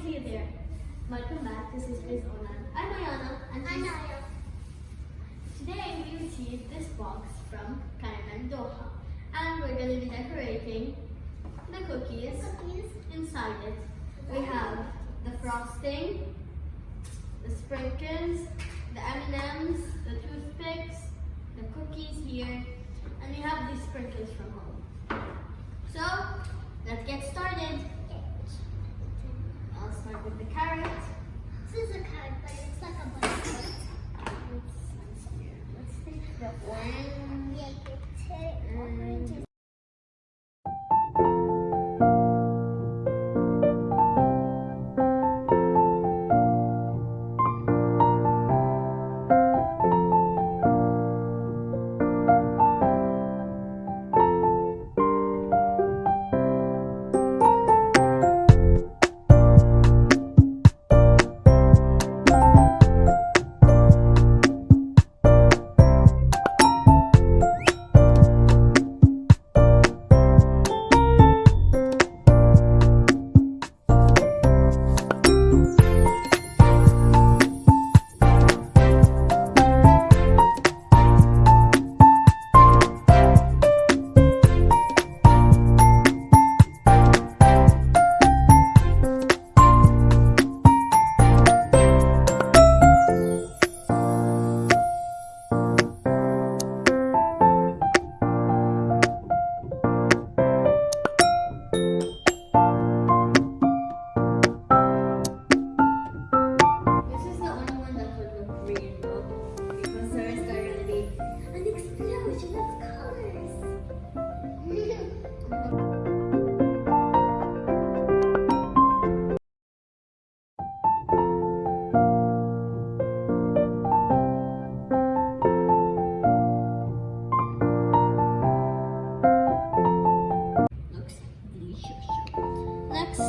see you there. Welcome back to sistersoland. I'm Ayana and I'm Naya. today we received this box from Carmen Doha and we're going to be decorating the cookies inside it. We have the frosting, the sprinkles, the M&Ms, the toothpicks, the cookies here, and we have these sprinkles from home. So, let's get started. I'll start with the carrot. This is a carrot, but it's like a butterfly. Let's take the orange. Yeah, you take orange. Looks delicious. Next,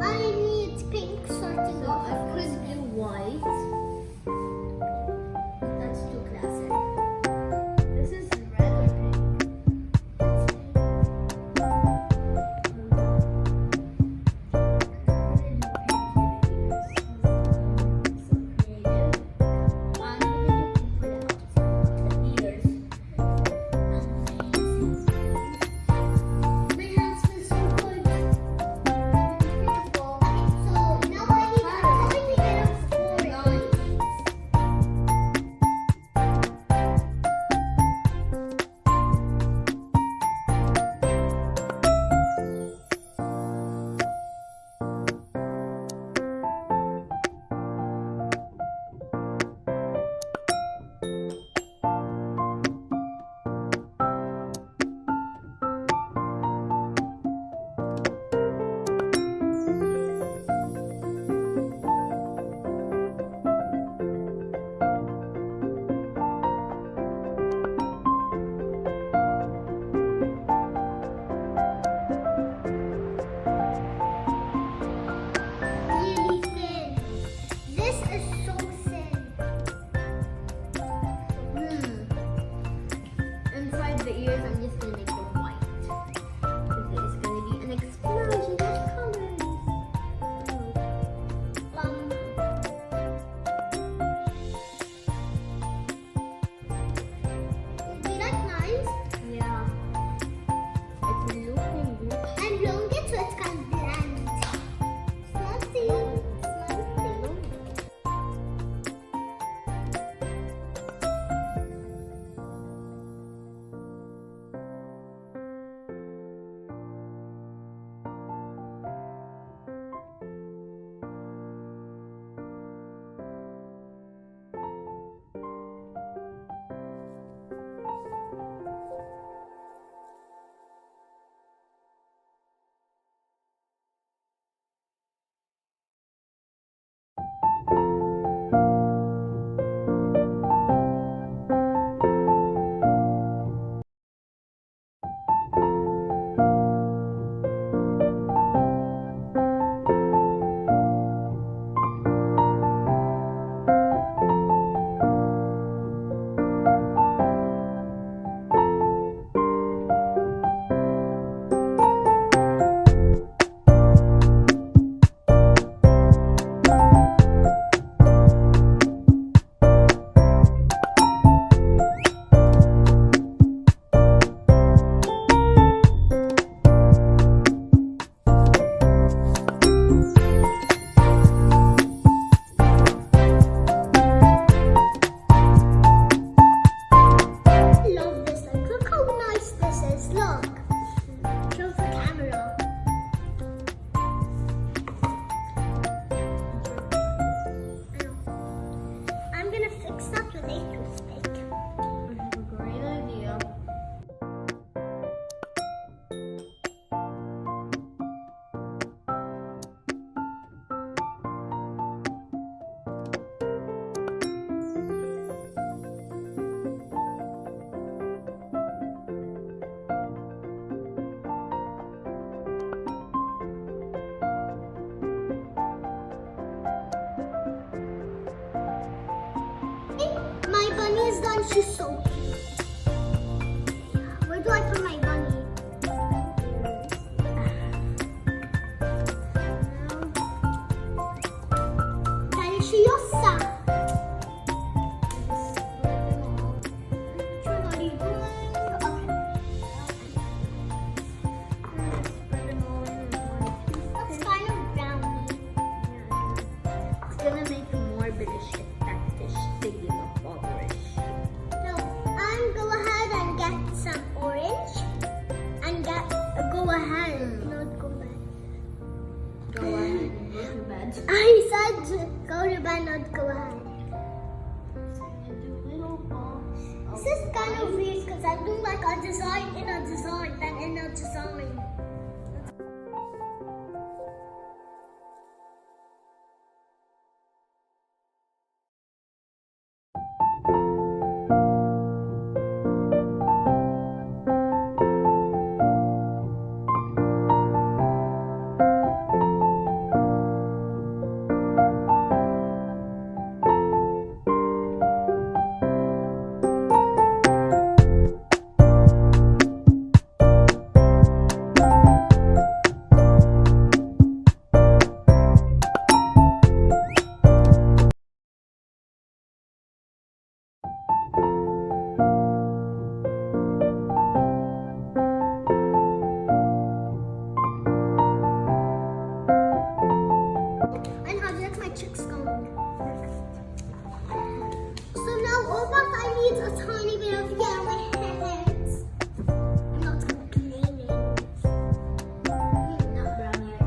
I need pink sorting. So I could do white. Oh, she's so cute. Where do I put my bunny? Deliciosa. What are you doing? Okay. That's kind of brownie. It's gonna make it more delicious. That dish thingy look overish. No, go ahead and get some orange. And go ahead. Not go back. Go ahead and go to bed. I said to go to bed, not go ahead. This is kind of weird because I'm doing like a design in a design, then in a design. And how do you like my chicks going? So now Obak, I need a tiny bit of yellow hands. I'm not complaining. Not brown yet.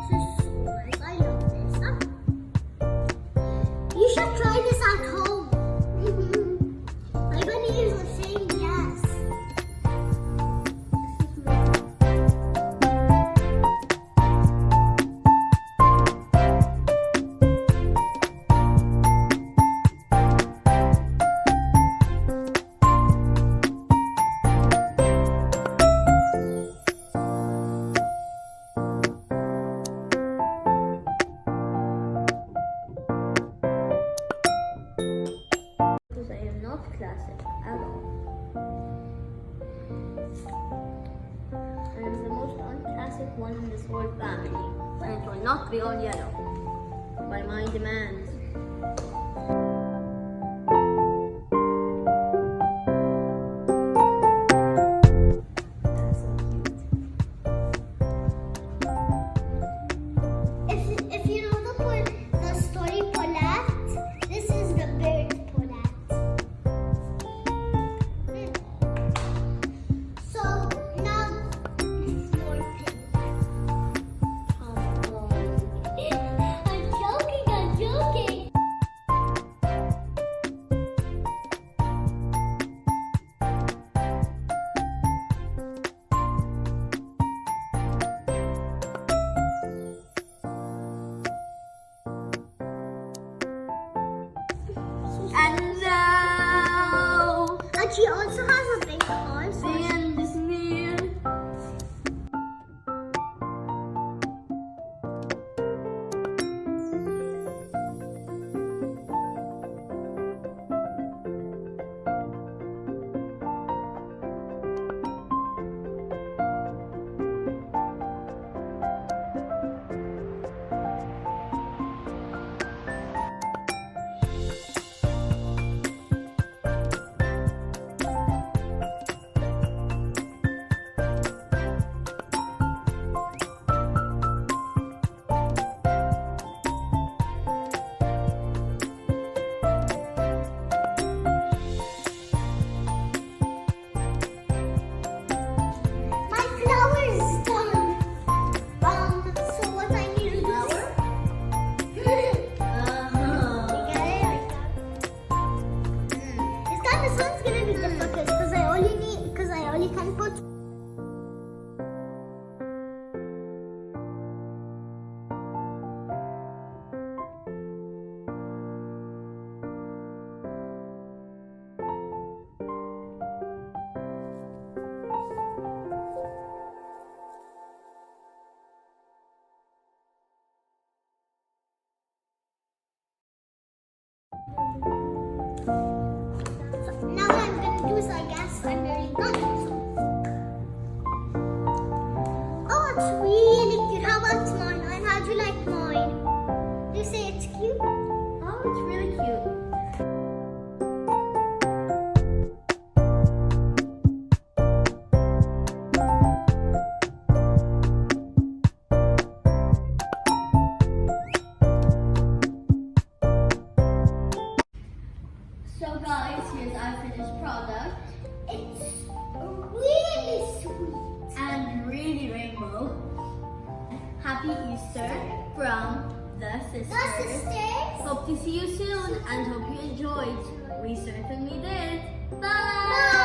This is so nice. I love this. Huh? You should try this at home. My bunny is saying yes. Because I am not classic at all. I am the most unclassic one in this whole family. And it will not be all yellow. By my demands. That's so cute. If you know the story Paulette, this is the bird Paulette. So now more pink. I'm joking. sisters. The sisters. Hope to see you soon and hope you enjoyed. We certainly did. Bye! Bye.